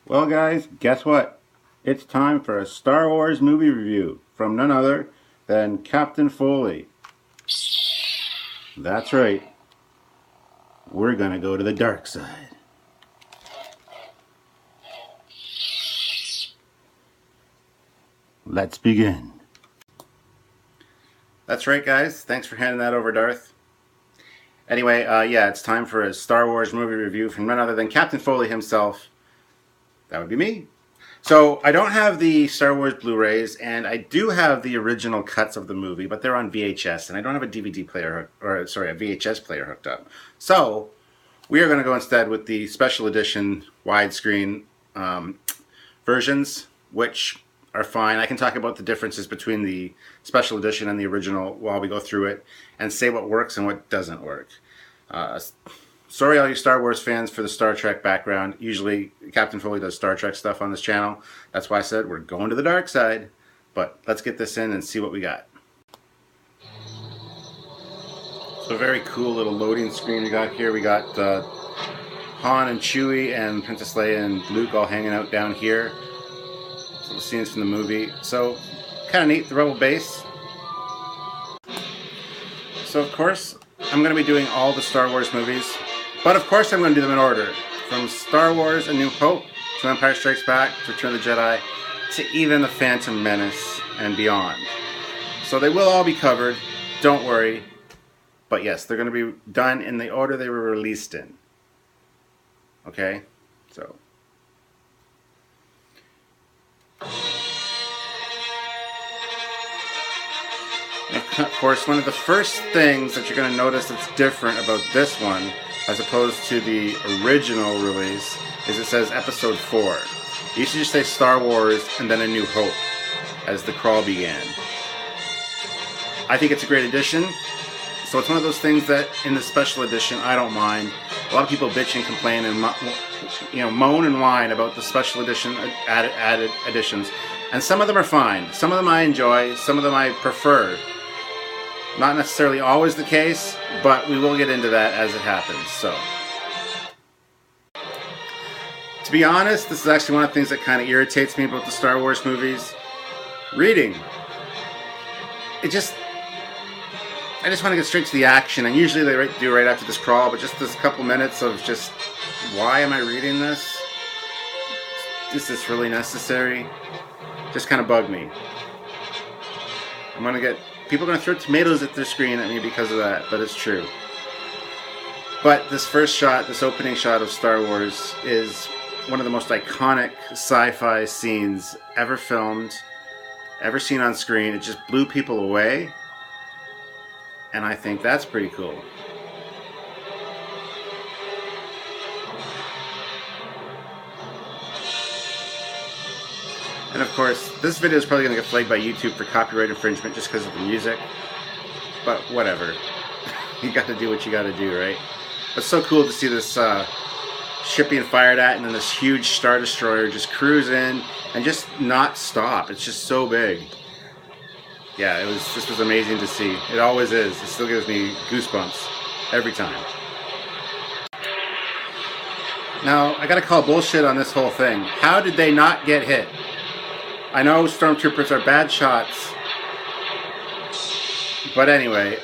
Well, guys, guess what? It's time for a Star Wars movie review from none other than Captain Foley. That's right. We're gonna go to the dark side. Let's begin. That's right, guys. Thanks for handing that over, Darth. Anyway, yeah, it's time for a Star Wars movie review from none other than Captain Foley himself. That would be me. So I don't have the Star Wars Blu-rays, and I do have the original cuts of the movie, but they're on VHS, and I don't have a DVD player, a VHS player hooked up. So we are going to go instead with the special edition widescreen versions, which are fine. I can talk about the differences between the special edition and the original while we go through it, and say what works and what doesn't work. Sorry all you Star Wars fans for the Star Trek background. Usually Captain Foley does Star Trek stuff on this channel. That's why I said we're going to the dark side. But let's get this in and see what we got. So a very cool little loading screen we got here. We got Han and Chewie and Princess Leia and Luke all hanging out down here. Some scenes from the movie. So kind of neat, the Rebel base. So of course I'm going to be doing all the Star Wars movies. But of course I'm going to do them in order. From Star Wars A New Hope to Empire Strikes Back to Return of the Jedi to even The Phantom Menace and beyond. So they will all be covered, don't worry. But yes, they're going to be done in the order they were released in. Okay? So. Of course, one of the first things that you're going to notice that's different about this one as opposed to the original release, is it says Episode 4. It used to just say Star Wars and then A New Hope as the crawl began. I think it's a great addition. So it's one of those things that in the special edition, I don't mind. A lot of people bitch and complain and moan and whine about the special edition added additions. And some of them are fine. Some of them I enjoy. Some of them I prefer. Not necessarily always the case, but we will get into that as it happens. So, to be honest, this is actually one of the things that kind of irritates me about the Star Wars movies. Reading. I just want to get straight to the action, and usually they do right after this crawl, but just this couple minutes of just, why am I reading this? Is this really necessary? Just kind of bugged me. People are going to throw tomatoes at their screen at me because of that, but it's true. But this first shot, this opening shot of Star Wars, is one of the most iconic sci-fi scenes ever filmed, ever seen on screen. It just blew people away, and I think that's pretty cool. And of course, this video is probably going to get flagged by YouTube for copyright infringement just because of the music. But whatever. You got to do what you got to do, right? But it's so cool to see this ship being fired at, and then this huge Star Destroyer just cruise in and just not stop. It's just so big. Yeah, this was amazing to see. It always is. It still gives me goosebumps every time. Now, I got to call bullshit on this whole thing. How did they not get hit? I know stormtroopers are bad shots, but anyway,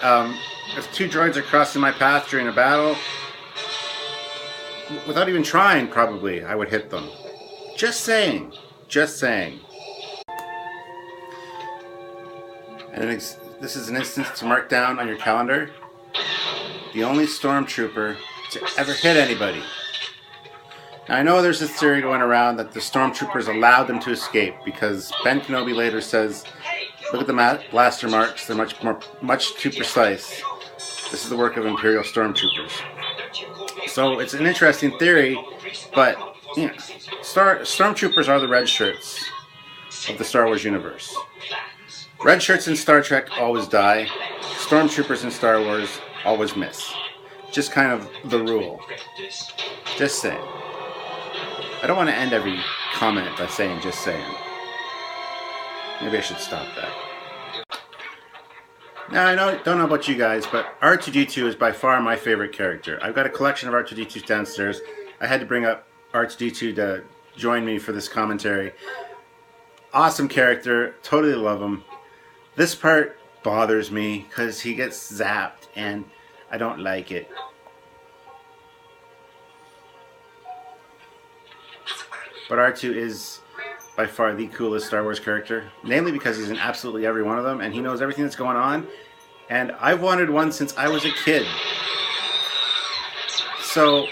if two droids are crossing my path during a battle, without even trying, probably, I would hit them. Just saying. Just saying. And this is an instance to mark down on your calendar. The only stormtrooper to ever hit anybody. Now, I know there's this theory going around that the stormtroopers allowed them to escape because Ben Kenobi later says, look at the blaster marks, they're much too precise. This is the work of Imperial stormtroopers. So it's an interesting theory, but stormtroopers are the red shirts of the Star Wars universe. Red shirts in Star Trek always die. Stormtroopers in Star Wars always miss. Just kind of the rule. Just saying. I don't want to end every comment by saying just saying. Maybe I should stop that. Now, I don't know about you guys, but R2-D2 is by far my favorite character. I've got a collection of R2-D2s downstairs. I had to bring up R2-D2 to join me for this commentary. Awesome character, totally love him. This part bothers me because he gets zapped and I don't like it. But R2 is by far the coolest Star Wars character, namely because he's in absolutely every one of them and he knows everything that's going on. And I've wanted one since I was a kid. So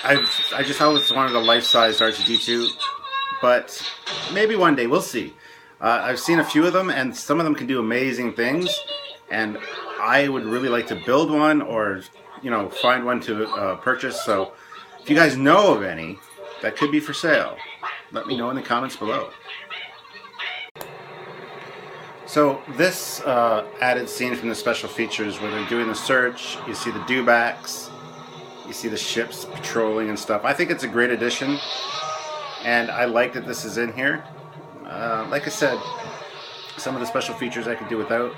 I just always wanted a life-size R2-D2, but maybe one day, we'll see. I've seen a few of them, and some of them can do amazing things, and I would really like to build one or, you know, find one to purchase. So if you guys know of any that could be for sale, let me know in the comments below. So this added scene from the special features where they're doing the search, you see the dewbacks, you see the ships patrolling and stuff. I think it's a great addition, and I like that this is in here. Like I said, some of the special features I could do without.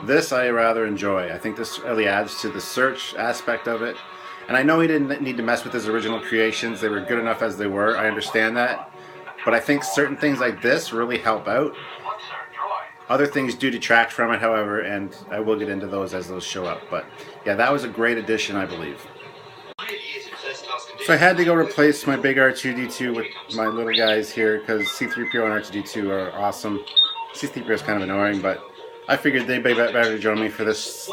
This I rather enjoy. I think this really adds to the search aspect of it. And I know he didn't need to mess with his original creations. They were good enough as they were. I understand that. But I think certain things like this really help out. Other things do detract from it, however, and I will get into those as those show up. But yeah, that was a great addition, I believe. So I had to go replace my big R2-D2 with my little guys here because C-3PO and R2-D2 are awesome. C-3PO is kind of annoying, but I figured they'd be better to join me for this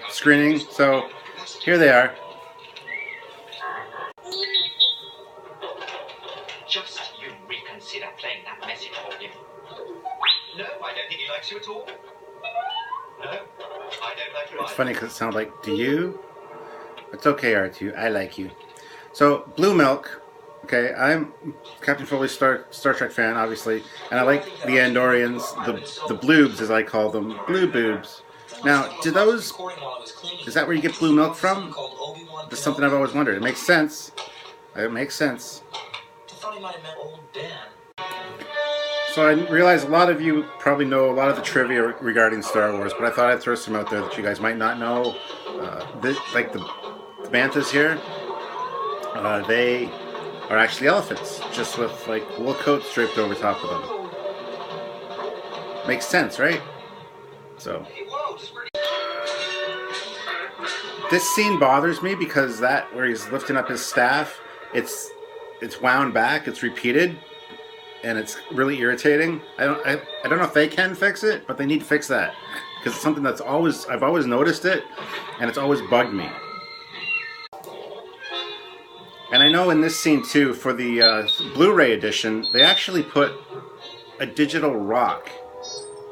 screening. So here they are. Just you reconsider playing that message for him. No, I don't think he likes you at all. No, I don't like you. It's funny because it sounds like, do you? It's okay, R2. I like you. So, Blue Milk. Okay, I'm Captain Foley Star Trek fan, obviously, and I like the Andorians, the bloobs as I call them, blue boobs. Now, is that where you get blue milk from? That's something I've always wondered. It makes sense. It makes sense. So I realize a lot of you probably know a lot of the trivia regarding Star Wars, but I thought I'd throw some out there that you guys might not know. Like the banthas here, they are actually elephants, just with like wool coats draped over top of them. Makes sense, right? So this scene bothers me because that where he's lifting up his staff, it's wound back, it's repeated, and it's really irritating. I don't know if they can fix it, but they need to fix that because it's something that's I've always noticed it, and it's always bugged me. And I know in this scene too, for the Blu-ray edition, they actually put a digital rock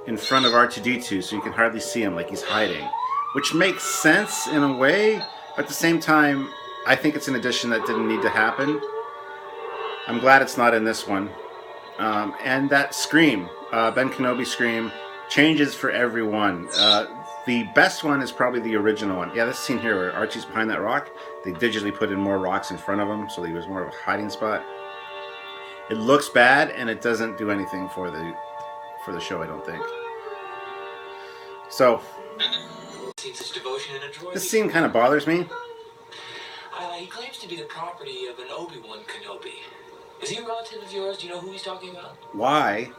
in front of R2-D2 so you can hardly see him, like he's hiding. Which makes sense in a way, but at the same time, I think it's an addition that didn't need to happen. I'm glad it's not in this one. And that scream, Ben Kenobi scream, changes for everyone. The best one is probably the original one. Yeah, this scene here where Archie's behind that rock, they digitally put in more rocks in front of him so that he was more of a hiding spot. It looks bad and it doesn't do anything for the show, I don't think. So this scene kind of bothers me. He claims to be the property of an Obi-Wan Kenobi. Is he a relative of yours? Do you know who he's talking about? Why?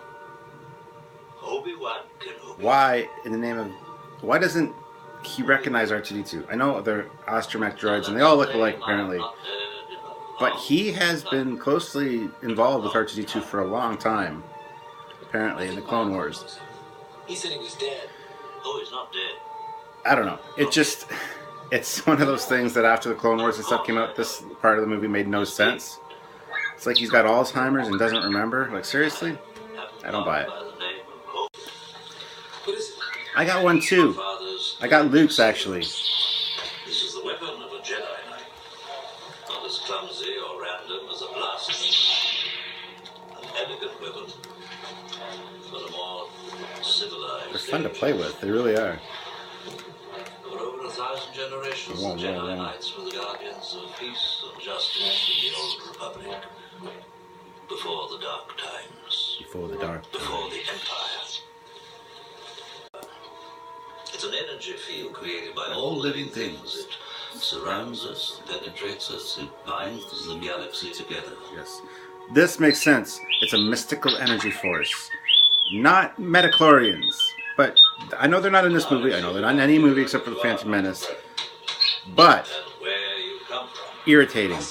Obi-Wan Kenobi. Why, in the name of... Why doesn't he recognize R2-D2? I know they're astromech droids, and they all look alike, apparently. But he has been closely involved with R2-D2 for a long time, apparently, in the Clone Wars. He said he was dead. Oh, he's not dead. I don't know. It just... It's one of those things that after the Clone Wars and stuff came out, this part of the movie made no sense. It's like he's got Alzheimer's and doesn't remember. Like, seriously? I don't buy it. I got one too. I got Luke's, actually. This is the weapon of a Jedi Knight. Not as clumsy or random as a blaster. An elegant weapon, but a more civilized. They're fun to play with. They really are. For over 1,000 generations, the Jedi Knights were the guardians of peace and justice in the Old Republic. Before the dark times. Before the dark times. Before the Empire. It's an energy field created by all living things. It surrounds us, penetrates us, it binds the galaxy together. Yes. This makes sense. It's a mystical energy force. Not metachlorians. But I know they're not in this movie. I know they're not in any movie except for The Phantom Menace. But And where you come from. irritating. I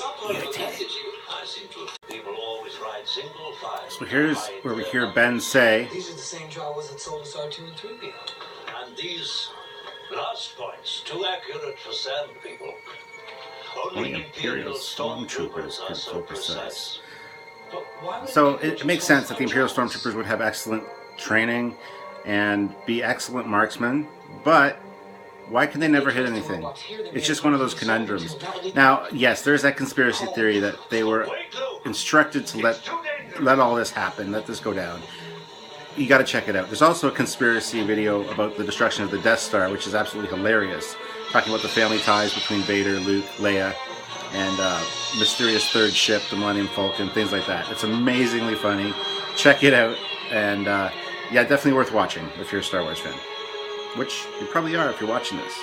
seem to have people always ride single file. So here's where we hear Ben say, These are the same Jawas that sold us R2 and 3PO. And these blast points, too accurate for sand people. only Imperial stormtroopers are can so so precise. But why would So it makes sense that the Imperial stormtroopers would have excellent training and be excellent marksmen, but why can they never hit anything? It's just one of those conundrums. Now, yes, there's that conspiracy theory that they were instructed to let all this happen, let this go down. You got to check it out. There's also a conspiracy video about the destruction of the Death Star, which is absolutely hilarious, talking about the family ties between Vader, Luke, Leia, and mysterious third ship, the Millennium Falcon, things like that. It's amazingly funny. Check it out, and yeah, definitely worth watching if you're a Star Wars fan. Which you probably are if you're watching this.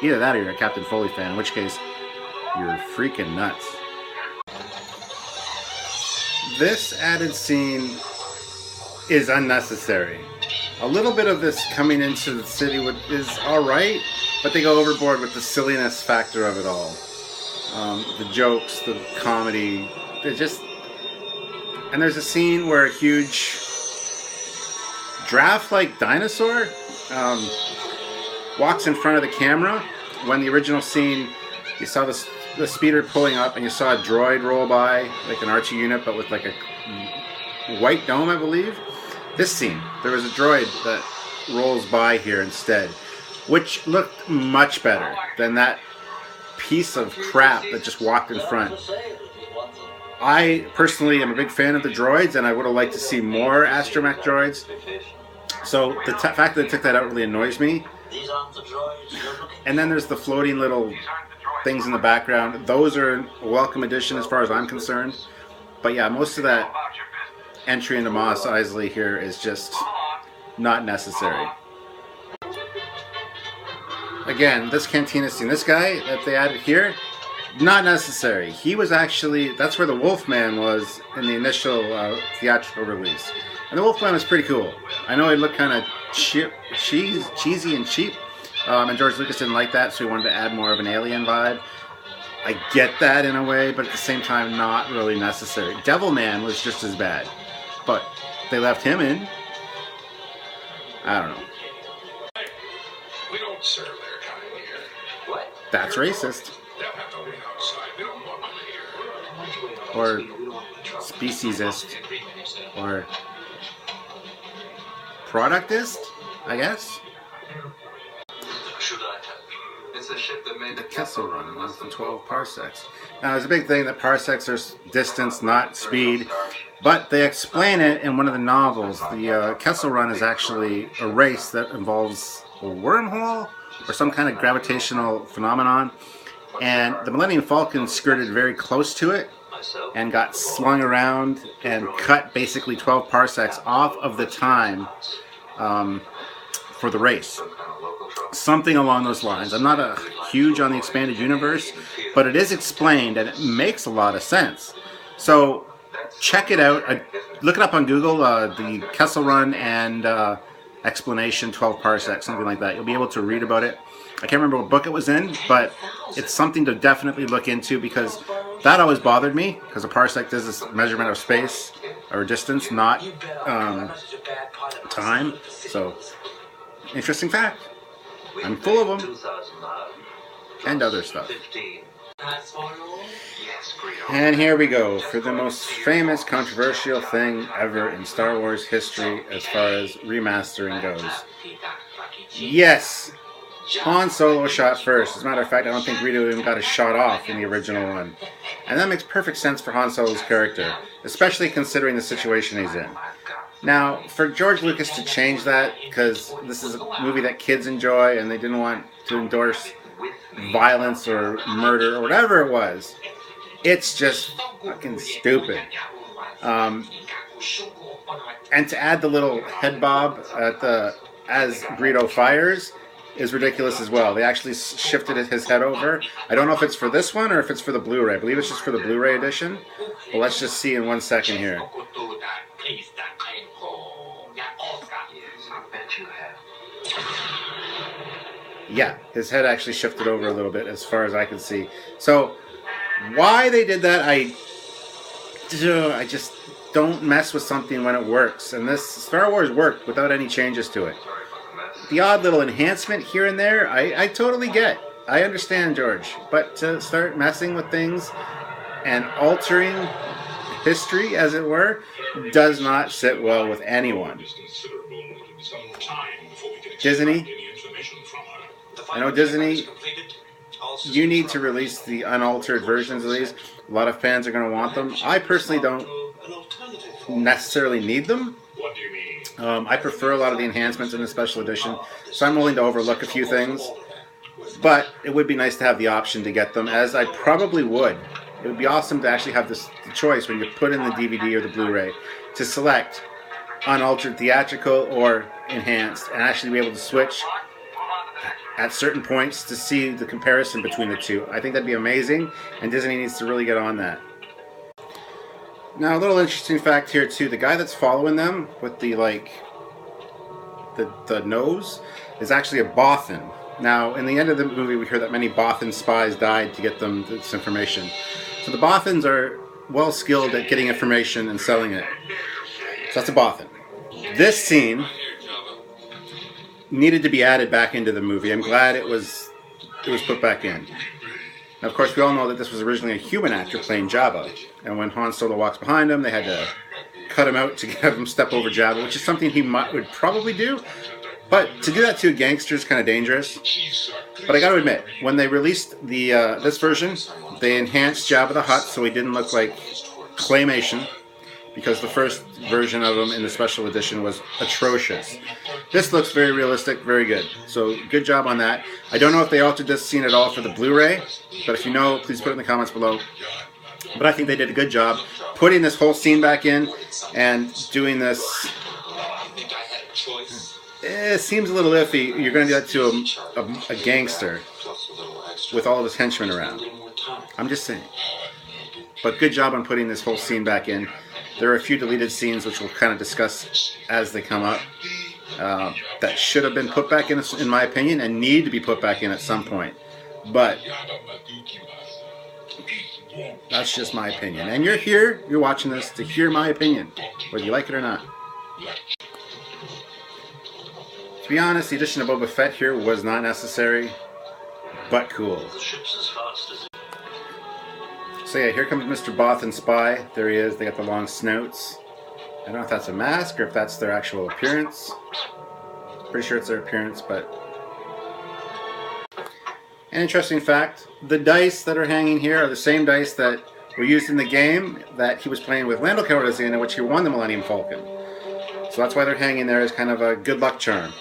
Either that or you're a Captain Foley fan, in which case, you're freaking nuts. This added scene is unnecessary. A little bit of this coming into the city is alright, but they go overboard with the silliness factor of it all. The jokes, the comedy, they just... And there's a scene where a huge giraffe-like dinosaur walks in front of the camera. When the original scene, you saw the speeder pulling up and you saw a droid roll by, like an R2 unit, but with like a white dome, I believe. This scene, there was a droid that rolls by here instead, which looked much better than that piece of crap that just walked in front. I personally am a big fan of the droids, and I would have liked to see more astromech droids. So the fact that they took that out really annoys me. And then there's the floating little things in the background. Those are a welcome addition as far as I'm concerned. But yeah, most of that entry into Mos Eisley here is just not necessary. Again, this cantina scene, this guy that they added here, not necessary. He was actually, that's where the Wolfman was in the initial theatrical release. And the Wolfman was pretty cool. I know it looked kind of cheesy and cheap, and George Lucas didn't like that, so he wanted to add more of an alien vibe. I get that in a way, but at the same time, not really necessary. Devilman was just as bad, but they left him in. I don't know. We don't serve their kind here. What? That's racist. They'll have to wait outside. We don't want them here. Or speciesist. Or productist, I guess. Should I have? It's a ship that made The Kessel Run in less than 12 parsecs. Now, there's a big thing that parsecs are distance, not speed, but they explain it in one of the novels. The Kessel Run is actually a race that involves a wormhole or some kind of gravitational phenomenon, and the Millennium Falcon skirted very close to it and got slung around and cut basically 12 parsecs off of the time for the race. Something along those lines. I'm not a huge on the expanded universe, but it is explained and it makes a lot of sense. So check it out. Look it up on Google, the Kessel Run and explanation 12 parsecs, something like that. You'll be able to read about it. I can't remember what book it was in, but it's something to definitely look into because that always bothered me, because a parsec is this measurement of space or distance, not time. So, interesting fact. I'm full of them. And other stuff. And here we go for the most famous controversial thing ever in Star Wars history as far as remastering goes. Yes, Han Solo shot first. As a matter of fact, I don't think Greedo even got a shot off in the original one. And that makes perfect sense for Han Solo's character, especially considering the situation he's in. Now, for George Lucas to change that, because this is a movie that kids enjoy and they didn't want to endorse violence or murder or whatever it was, it's just fucking stupid. And to add the little head bob at as Greedo fires, is ridiculous as well. They actually shifted his head over. I don't know if it's for this one or if it's for the Blu-ray. I believe it's just for the Blu-ray edition. But let's just see in 1 second here. Yeah, his head actually shifted over a little bit as far as I can see. So why they did that, I just don't mess with something when it works. And this Star Wars worked without any changes to it. The odd little enhancement here and there, I totally get. I understand, George. But to start messing with things and altering history, as it were, does not sit well with anyone. Disney, I know Disney, you need to release the unaltered versions of these. A lot of fans are going to want them. I personally don't necessarily need them. What do you mean? I prefer a lot of the enhancements in the special edition, so I'm willing to overlook a few things. But it would be nice to have the option to get them, as I probably would. It would be awesome to actually have the choice when you put in the DVD or the Blu-ray to select unaltered theatrical or enhanced, and actually be able to switch at certain points to see the comparison between the two. I think that'd be amazing, and Disney needs to really get on that. Now, a little interesting fact here too: the guy that's following them with the the nose is actually a Bothan. Now, in the end of the movie, we hear that many Bothan spies died to get them this information. So the Bothans are well skilled at getting information and selling it. So that's a Bothan. This scene needed to be added back into the movie. I'm glad it was put back in. Now, of course, we all know that this was originally a human actor playing Jabba, and when Han Solo walks behind him, they had to cut him out to have him step over Jabba, which is something he would probably do. But to do that to a gangster is kind of dangerous. But I got to admit, when they released the this version, they enhanced Jabba the Hutt so he didn't look like claymation, because the first version of him in the special edition was atrocious. This looks very realistic, very good. So good job on that. I don't know if they altered this scene at all for the Blu-ray, but if you know, please put it in the comments below. But I think they did a good job putting this whole scene back in and doing this. It seems a little iffy. You're going to do that to a gangster with all of his henchmen around. I'm just saying. But good job on putting this whole scene back in. There are a few deleted scenes which we'll kind of discuss as they come up that should have been put back in my opinion, and need to be put back in at some point. But that's just my opinion. And you're here, you're watching this to hear my opinion, whether you like it or not. To be honest, the addition of Boba Fett here was not necessary, but cool. So yeah, here comes Mr. Bothan Spy. There he is. They got the long snouts. I don't know if that's a mask or if that's their actual appearance. Pretty sure it's their appearance, but... An interesting fact, the dice that are hanging here are the same dice that were used in the game that he was playing with Lando Calrissian, in which he won the Millennium Falcon. So that's why they're hanging there as kind of a good luck charm.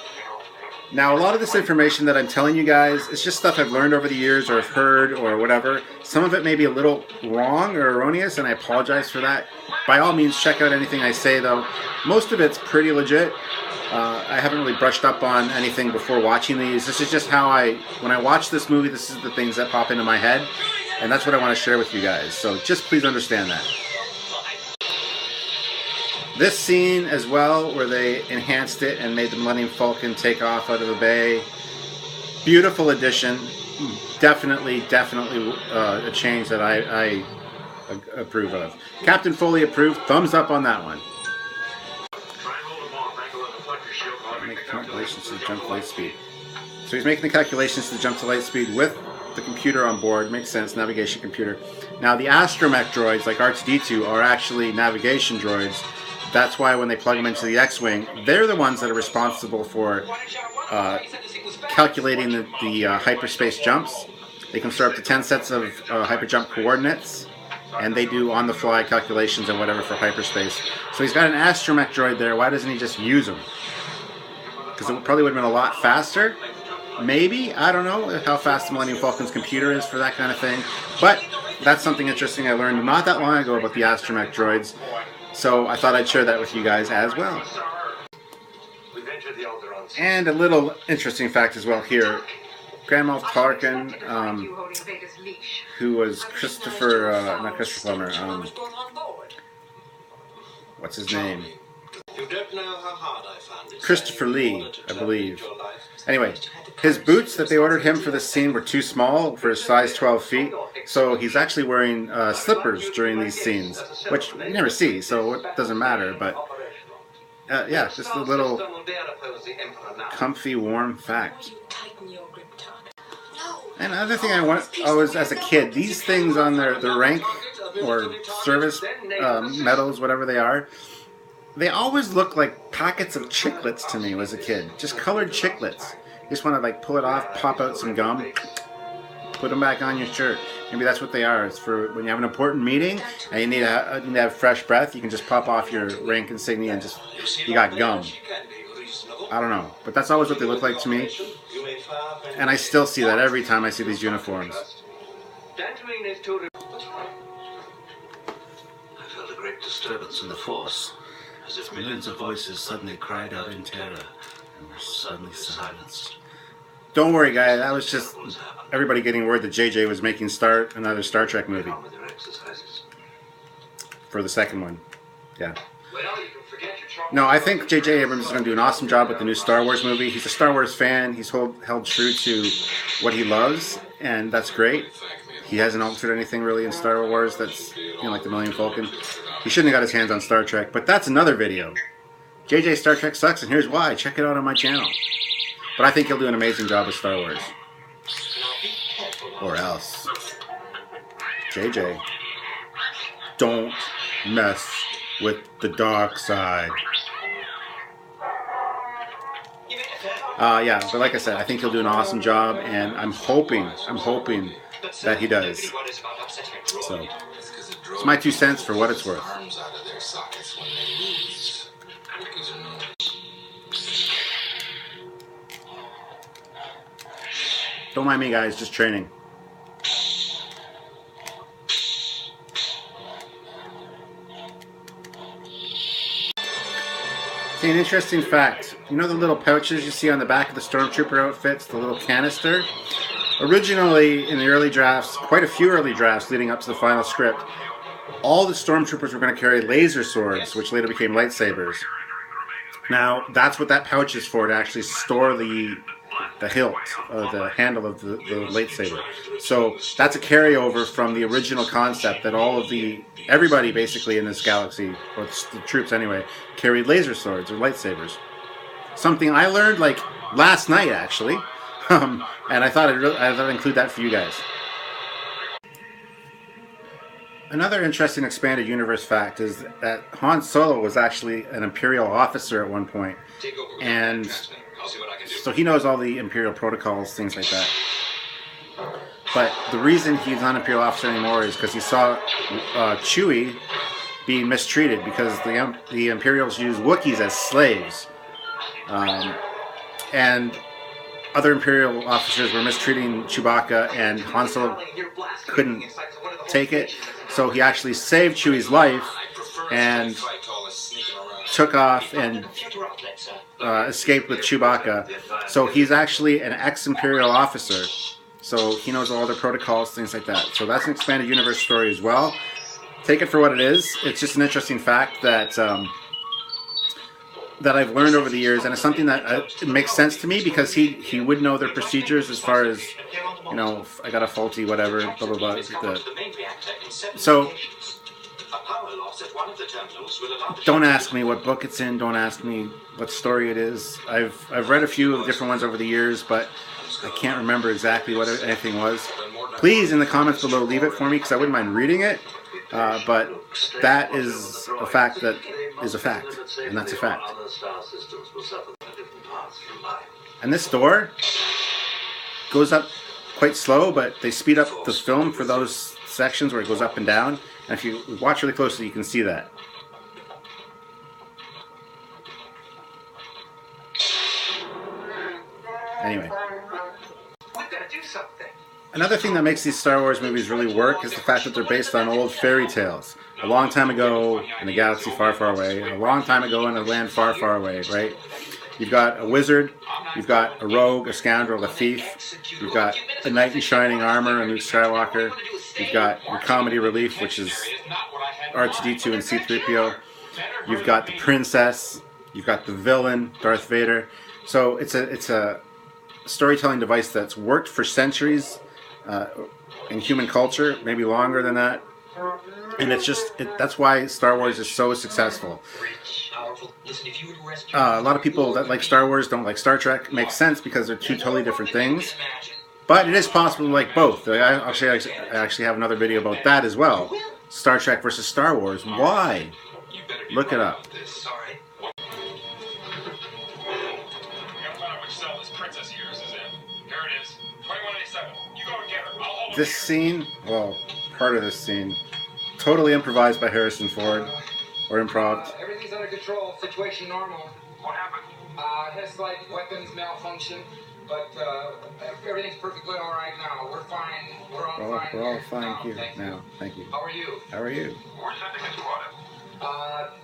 Now, a lot of this information that I'm telling you guys is just stuff I've learned over the years, or have heard, or whatever. Some of it may be a little wrong or erroneous, and I apologize for that. By all means, check out anything I say, though. Most of it's pretty legit. I haven't really brushed up on anything before watching these. This is just how when I watch this movie, this is the things that pop into my head, and that's what I want to share with you guys. So just please understand that. This scene as well, where they enhanced it and made the Millennium Falcon take off out of the bay. Beautiful addition. Definitely a change that I approve of. Captain Foley approved. Thumbs up on that one. Make calculations to the jump to light speed. So he's making the calculations to the jump to light speed with the computer on board. Makes sense, navigation computer. Now the astromech droids, like R2-D2, are actually navigation droids. That's why when they plug them into the X-Wing, they're the ones that are responsible for calculating the hyperspace jumps. They can store up to 10 sets of hyperjump coordinates, and they do on-the-fly calculations and whatever for hyperspace. So he's got an astromech droid there. Why doesn't he just use them? Because it probably would have been a lot faster. Maybe. I don't know how fast the Millennium Falcon's computer is for that kind of thing. But that's something interesting I learned not that long ago about the astromech droids. So I thought I'd share that with you guys as well. We've entered the And a little interesting fact as well here. Grand Moff Tarkin, who was Christopher, not Christopher Plummer, what's his name? Christopher Lee, I believe. Anyway, his boots that they ordered him for this scene were too small for his size 12 feet, so he's actually wearing slippers during these scenes, which you never see, so it doesn't matter, but yeah, just a little comfy, warm fact. And another thing I was as a kid, these things on their rank or service medals, whatever they are, they always look like packets of chiclets to me as a kid. Just colored chiclets. You just want to like pull it off, pop out some gum, put them back on your shirt. Maybe that's what they are. It's for when you have an important meeting and you need to have fresh breath. You can just pop off your rank insignia and just, you got gum. I don't know. But that's always what they look like to me. And I still see that every time I see these uniforms. I felt a great disturbance in the force, as if millions of voices suddenly cried out in terror and were suddenly silenced. Don't worry, guys. That was just everybody getting word that JJ was making another Star Trek movie. For the second one. Yeah. No, I think J.J. Abrams is going to do an awesome job with the new Star Wars movie. He's a Star Wars fan. He's held true to what he loves, and that's great. He hasn't altered anything really in Star Wars that's, like the Millennium Falcon. He shouldn't have got his hands on Star Trek, but that's another video. JJ Star Trek sucks, and here's why. Check it out on my channel. But I think he'll do an amazing job with Star Wars. Or else. JJ, don't mess with the dark side. Yeah, but like I said, I think he'll do an awesome job, and I'm hoping that he does. So, it's my 2 cents for what it's worth. Don't mind me, guys, just training. See, an interesting fact. You know the little pouches you see on the back of the Stormtrooper outfits, the little canister? Originally, in the early drafts, quite a few early drafts leading up to the final script, all the Stormtroopers were going to carry laser swords, which later became lightsabers. Now, that's what that pouch is for, to actually store the hilt, the handle of the lightsaber. So that's a carryover from the original concept that everybody basically in this galaxy, or the troops anyway, carried laser swords or lightsabers. Something I learned like last night actually, and I thought I'd include that for you guys. Another interesting expanded universe fact is that Han Solo was actually an Imperial officer at one point, and so he knows all the Imperial protocols, things like that. But the reason he's not an Imperial officer anymore is because he saw Chewie being mistreated, because the Imperials use Wookiees as slaves. And other Imperial officers were mistreating Chewbacca, and Han Solo couldn't take it. So he actually saved Chewie's life and took off and escaped with Chewbacca. So he's actually an ex-Imperial officer. So he knows all their protocols, things like that. So that's an expanded universe story as well. Take it for what it is. It's just an interesting fact that that I've learned over the years, and it's something that it makes sense to me, because he would know their procedures as far as, if I got a faulty whatever, blah blah blah. So don't ask me what book it's in. Don't ask me what story it is. I've read a few of the different ones over the years, but I can't remember exactly what anything was. Please, in the comments below, leave it for me, because I wouldn't mind reading it. But that is a fact that is a fact, and that's a fact. And this door goes up quite slow, but they speed up the film for those sections where it goes up and down. And if you watch really closely, you can see that. Anyway. Another thing that makes these Star Wars movies really work is the fact that they're based on old fairy tales. A long time ago in a galaxy far, far away. A long time ago in a land far, far away, right? You've got a wizard, you've got a rogue, a scoundrel, a thief, you've got a knight in shining armor and Luke Skywalker, you've got your comedy relief, which is R2-D2 and C-3PO, you've got the princess, you've got the villain, Darth Vader. So it's a storytelling device that's worked for centuries in human culture, maybe longer than that. And that's why Star Wars is so successful. A lot of people that like Star Wars don't like Star Trek. Makes sense because they're two totally different things. But it is possible to like both. I actually have another video about that as well. Star Trek versus Star Wars. Why? Look it up. This scene, well, part of this scene, totally improvised by Harrison Ford, or improv. Everything's under control. Situation normal. What happened? His like weapons malfunction, but everything's perfectly all right now. We're fine. We're on fine. We're all fine here now. Thank you. How are you? How are you? We're sending a squad.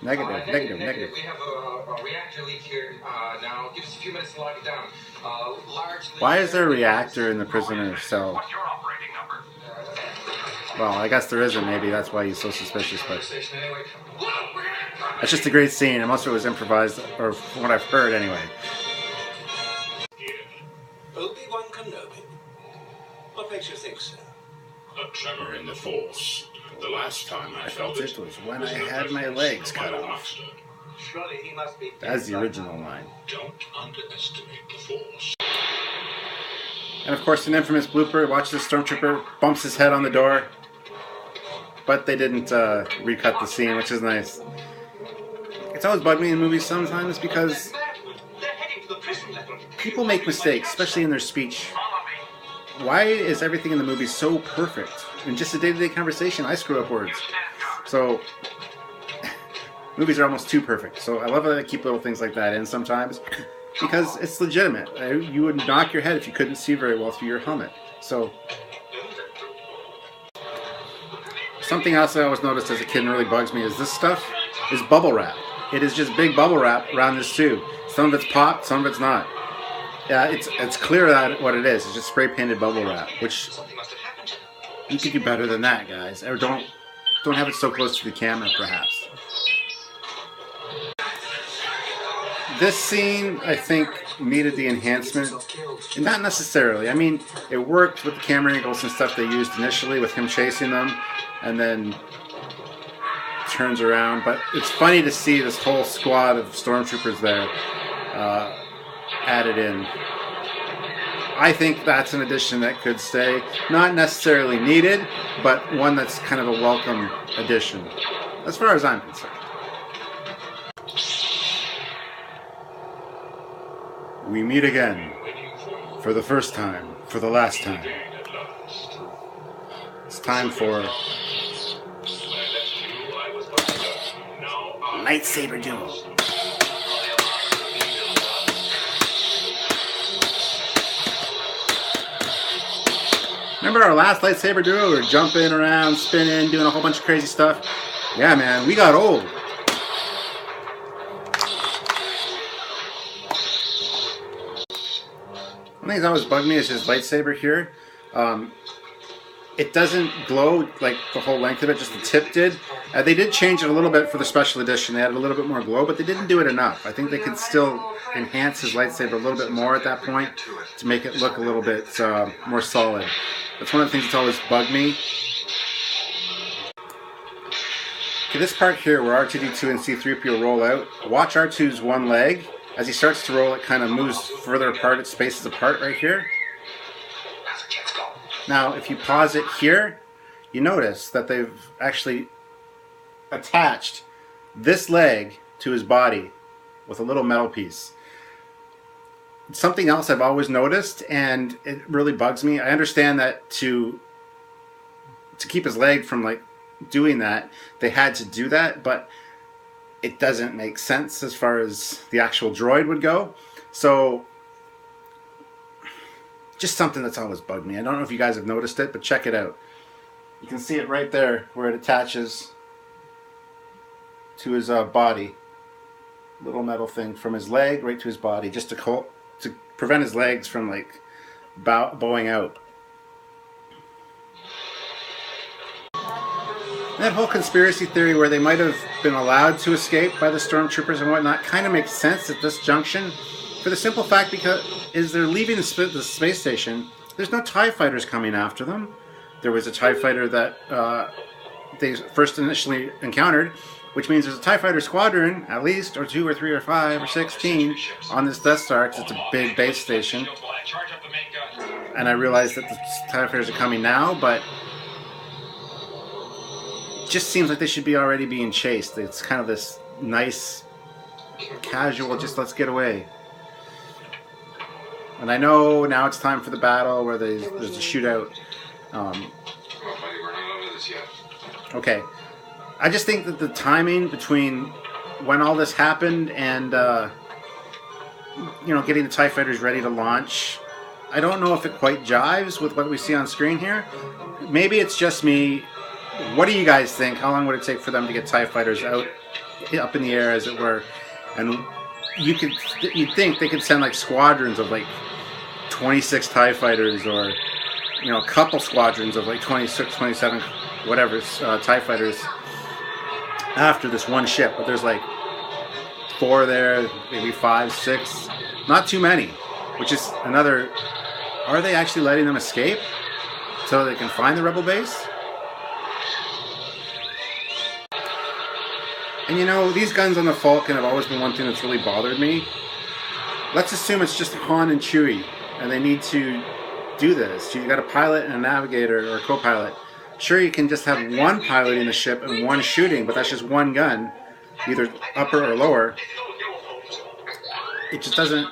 Negative. We have a reactor leak here now. Give us a few minutes to lock it down. Large leak. Why is there a reactor in the prisoner's cell? What's your operating number? Well, I guess there isn't. Maybe that's why he's so suspicious. But that's just a great scene. And most of it was improvised, or from what I've heard anyway. Obi-Wan Kenobi. What makes you think so? A tremor in the Force. The last time I felt it was when I had my legs cut off. Surely he must be. That's the original line. Don't underestimate the Force. And of course, an infamous blooper. Watch this stormtrooper bumps his head on the door. But they didn't recut the scene, which is nice. It's always bugged me in movies sometimes because people make mistakes, especially in their speech. Why is everything in the movie so perfect? In just a day-to-day conversation, I screw up words. So, movies are almost too perfect. So I love that I keep little things like that in sometimes because it's legitimate. You would knock your head if you couldn't see very well through your helmet. So, something else I always noticed as a kid and really bugs me is this stuff is bubble wrap. It is just big bubble wrap around this tube. Some of it's popped, some of it's not. Yeah, it's clear that what it is. It's just spray painted bubble wrap, which you could do better than that, guys. Or don't have it so close to the camera, perhaps. This scene, I think, needed the enhancement. And not necessarily. I mean, it worked with the camera angles and stuff they used initially with him chasing them, and then turns around. But it's funny to see this whole squad of stormtroopers there added in. I think that's an addition that could stay. Not necessarily needed, but one that's kind of a welcome addition, as far as I'm concerned. We meet again, for the first time, for the last time. It's time for lightsaber duel. Remember our last lightsaber duel? We were jumping around, spinning, doing a whole bunch of crazy stuff. Yeah, man, we got old. One thing that's always bugged me is his lightsaber here. It doesn't glow like the whole length of it, just the tip did. They did change it a little bit for the special edition. They added a little bit more glow, but they didn't do it enough. I think they could still enhance his lightsaber a little bit more at that point to make it look a little bit more solid. That's one of the things that's always bugged me. Okay, this part here where R2-D2 and C-3PO roll out, watch R2's one leg. As he starts to roll, it kind of moves further apart, it spaces apart right here. Now, if you pause it here, you notice that they've actually attached this leg to his body with a little metal piece. It's something else I've always noticed, and it really bugs me. I understand that to keep his leg from like doing that, they had to do that, but it doesn't make sense as far as the actual droid would go. So, just something that's always bugged me. I don't know if you guys have noticed it, but check it out. You can see it right there where it attaches to his body. little metal thing from his leg right to his body, just to prevent his legs from like bowing out. That whole conspiracy theory where they might have been allowed to escape by the stormtroopers and whatnot kind of makes sense at this junction, for the simple fact because they're leaving the space station. There's no TIE fighters coming after them. There was a TIE fighter that they first initially encountered, which means there's a TIE fighter squadron, at least, or 2 or 3 or 5 or 16 on this Death Star, because it's a big base station. And I realize that the TIE fighters are coming now, but it just seems like they should be already being chased. It's kind of this nice, casual, just let's get away. And I know now it's time for the battle where there's a shootout. Okay. I just think that the timing between when all this happened and, getting the TIE fighters ready to launch, I don't know if it quite jives with what we see on screen here. Maybe it's just me. What do you guys think? How long would it take for them to get TIE fighters out, up in the air, as it were? And you'd think they could send like squadrons of like 26 TIE fighters, or a couple squadrons of like 26, 27, whatever, TIE fighters after this one ship. But there's like 4 there, maybe 5, 6, not too many. Which is another. Are they actually letting them escape so they can find the rebel base? And these guns on the Falcon have always been one thing that's really bothered me. Let's assume it's just Han and Chewie, and they need to do this. You got a pilot and a navigator or a co-pilot. Sure, you can just have one piloting the ship and one shooting, but that's just one gun, either upper or lower. It just doesn't.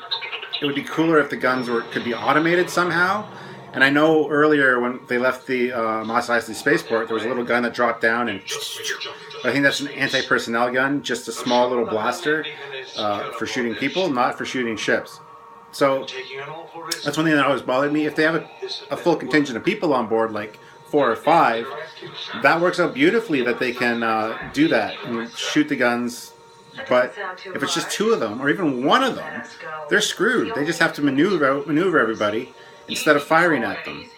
It would be cooler if the guns could be automated somehow. And I know earlier when they left the Mos Eisley spaceport, there was a little gun that dropped down, and I think that's an anti-personnel gun, just a small little blaster for shooting people, not for shooting ships. So that's one thing that always bothered me. If they have a full contingent of people on board, like 4 or 5, that works out beautifully that they can do that and shoot the guns. But if it's just 2 of them, or even 1 of them, they're screwed. They just have to maneuver everybody instead of firing at them.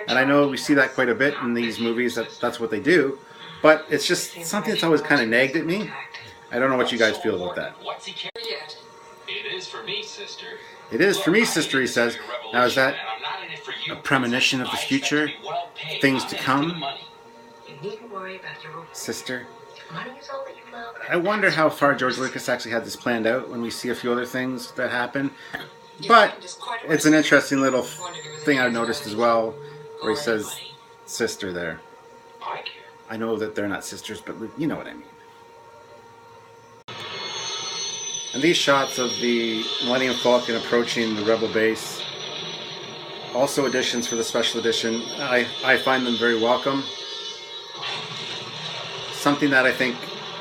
And I know we see that quite a bit in these movies, that's what they do. But it's just something that's always kind of nagged at me. I don't know what you guys feel about that. It is for me, sister. It is for me, sister, he says. Now, is that a premonition of the future? Things to come? Sister? I wonder how far George Lucas actually had this planned out when we see a few other things that happen. But it's an interesting little thing I noticed as well, where he says sister there. I know that they're not sisters, but you know what I mean. And these shots of the Millennium Falcon approaching the Rebel base, also additions for the special edition, I find them very welcome. Something that I think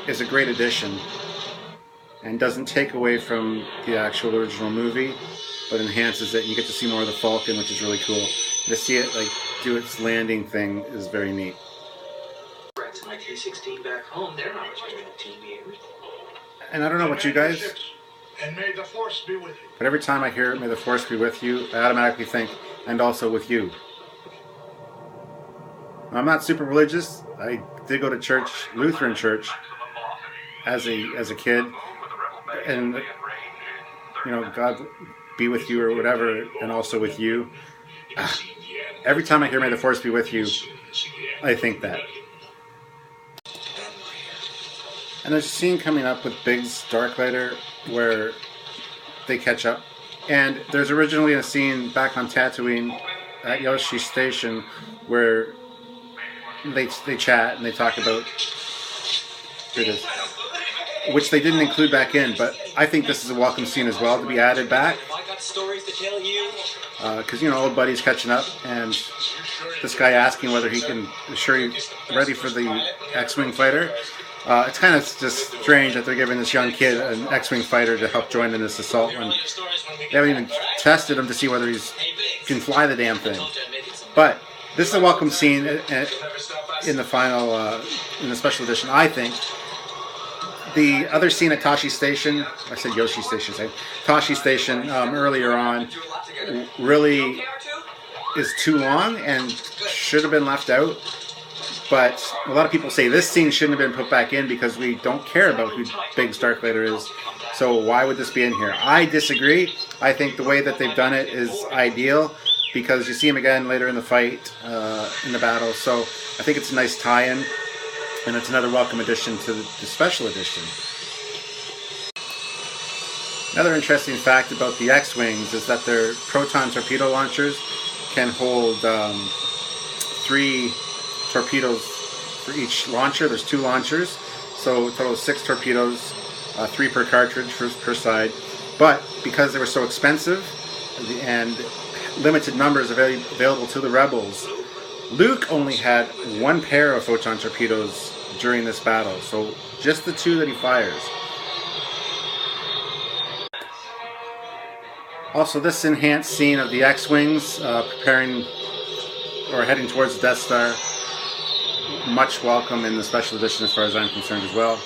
is a great addition and doesn't take away from the actual original movie, but enhances it, and you get to see more of the Falcon, which is really cool. And to see it do its landing thing is very neat. My K-16 back home, they're not returning to TV. And I don't know what you guys, And may the Force be with you. but every time I hear "May the Force be with you," I automatically think, and also with you. I'm not super religious. I did go to church, Lutheran church, as a kid, and God be with you or whatever, and also with you. Every time I hear "May the Force be with you," I think that. And there's a scene coming up with Biggs Darklighter where they catch up. And there's originally a scene back on Tatooine at Yoshi Station where they chat and they talk about, here it is, which they didn't include back in, but I think this is a welcome scene as well to be added back. I got stories to tell you. Because, old buddy's catching up, and this guy asking whether he can, sure he's ready for the X-Wing fighter. It's kind of just strange that they're giving this young kid an X-Wing fighter to help join in this assault when they haven't even tested him to see whether he can fly the damn thing. But this is a welcome scene in the final, in the special edition, I think. the other scene at Tashi Station, I said Yoshi Station, Tashi Station earlier on, really is too long and should have been left out. But a lot of people say this scene shouldn't have been put back in because we don't care about who Biggs Darklighter is. So why would this be in here? I disagree. I think the way that they've done it is ideal because you see him again later in the fight, in the battle. So I think it's a nice tie-in, and it's another welcome addition to the special edition. Another interesting fact about the X-Wings is that their proton torpedo launchers can hold 3 torpedoes for each launcher. There's 2 launchers, so a total of 6 torpedoes, 3 per cartridge per side. But because they were so expensive and limited numbers available to the Rebels, Luke only had 1 pair of photon torpedoes during this battle, so just the 2 that he fires. Also, this enhanced scene of the X-Wings preparing or heading towards the Death Star, much welcome in the special edition as far as I'm concerned as well.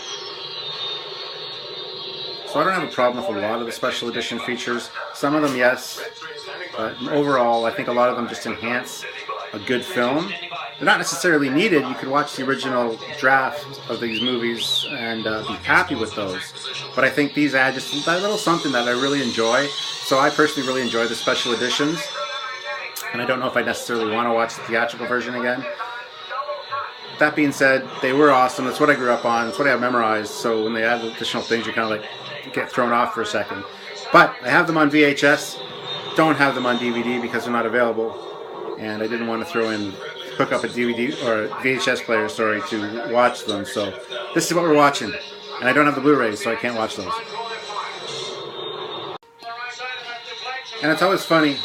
So I don't have a problem with a lot of the special edition features. Some of them, yes, but overall I think a lot of them just enhance a good film. They're not necessarily needed. You could watch the original draft of these movies and be happy with those. But I think these add just that little something that I really enjoy. So I personally really enjoy the special editions. And I don't know if I necessarily want to watch the theatrical version again. That being said, they were awesome. That's what I grew up on. That's what I have memorized. So when they add additional things, you kind of like get thrown off for a second. But I have them on VHS. Don't have them on DVD because they're not available. And I didn't want to hook up a DVD or a VHS player, to watch them. So this is what we're watching. And I don't have the Blu-rays, so I can't watch those. And it's always funny.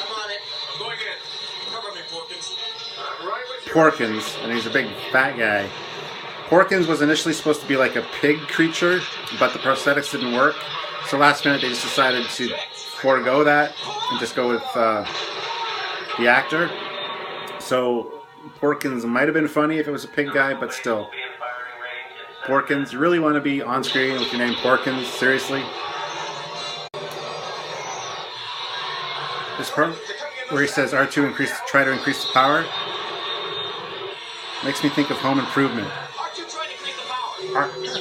Porkins, and he's a big fat guy. Porkins was initially supposed to be like a pig creature, but the prosthetics didn't work. So last minute they just decided to forego that and just go with the actor. So Porkins might have been funny if it was a pig guy, but still. Porkins, you really want to be on screen with your name Porkins? Seriously? This part where he says R2 try to increase the power makes me think of Home Improvement. R2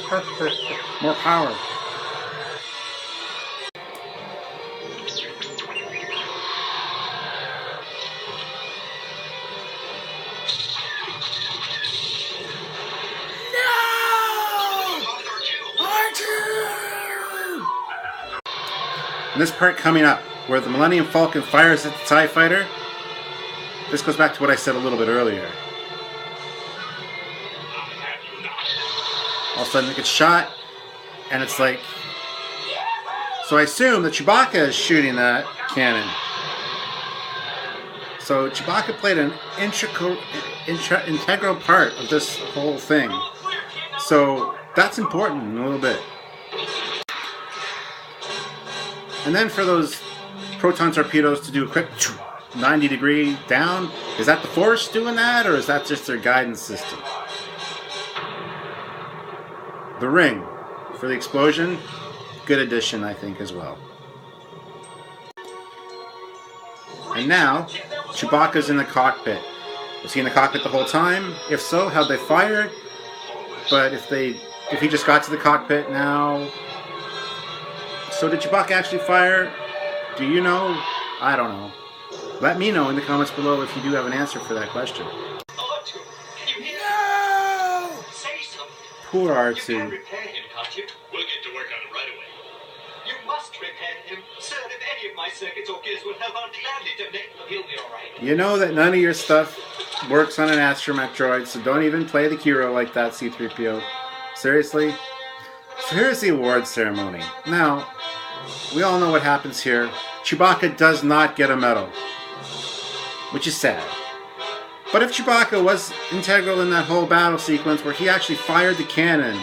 trying to increase the power. More power. And this part coming up, where the Millennium Falcon fires at the TIE Fighter, this goes back to what I said a little bit earlier. All of a sudden it gets shot, and it's like... So I assume that Chewbacca is shooting that cannon. So Chewbacca played an integral part of this whole thing. So that's important in a little bit. And then for those proton torpedoes to do a quick 90-degree down, is that the Force doing that, or is that just their guidance system? The ring for the explosion, good addition, I think, as well. And now, Chewbacca's in the cockpit. Was he in the cockpit the whole time? If so, how'd they fire it? But if he just got to the cockpit now... So did Chewbacca actually fire? Do you know? I don't know. Let me know in the comments below if you do have an answer for that question. R2, can you hear me? No! Say something. Poor You can R2. repair him, can't you? We'll get to work on it right away. You must repair him. Sir, if any of my circuits or gears will help, I'll gladly donate. He'll be alright. You know that none of your stuff works on an astromech droid, so don't even play the hero like that, C-3PO. Seriously? So here's the awards ceremony. Now, we all know what happens here. Chewbacca does not get a medal, which is sad. But if Chewbacca was integral in that whole battle sequence where he actually fired the cannon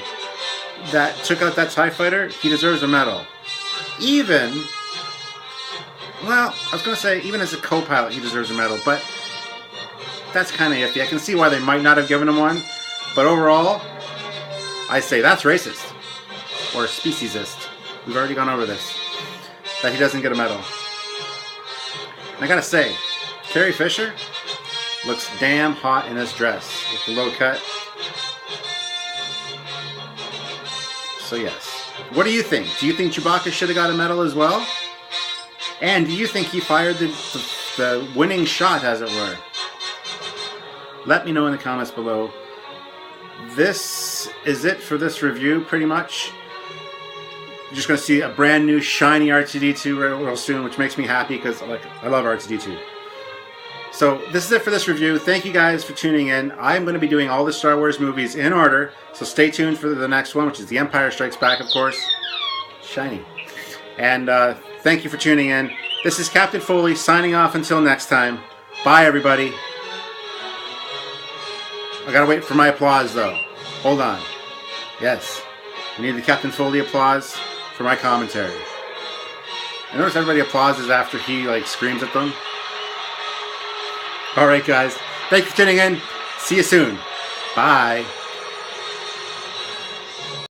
that took out that TIE Fighter, he deserves a medal. Even, well, I was going to say, even as a co-pilot, he deserves a medal, but that's kind of iffy. I can see why they might not have given him one, but overall, I say that's racist. or speciesist. We've already gone over this. That he doesn't get a medal. And I gotta say, Carrie Fisher looks damn hot in this dress with the low cut. So yes. What do you think? Do you think Chewbacca should have got a medal as well? And do you think he fired the winning shot, as it were? Let me know in the comments below. This is it for this review, pretty much. You're just going to see a brand new shiny R2-D2 real soon, which makes me happy because I love R2-D2. So this is it for this review. Thank you guys for tuning in. I'm going to be doing all the Star Wars movies in order, so stay tuned for the next one, which is The Empire Strikes Back, of course. Shiny. And thank you for tuning in. This is Captain Foley signing off until next time. Bye, everybody. I gotta wait for my applause, though. Hold on. Yes. We need the Captain Foley applause for my commentary. I notice everybody applauses after he, screams at them. Alright, guys. Thank you for tuning in. See you soon. Bye.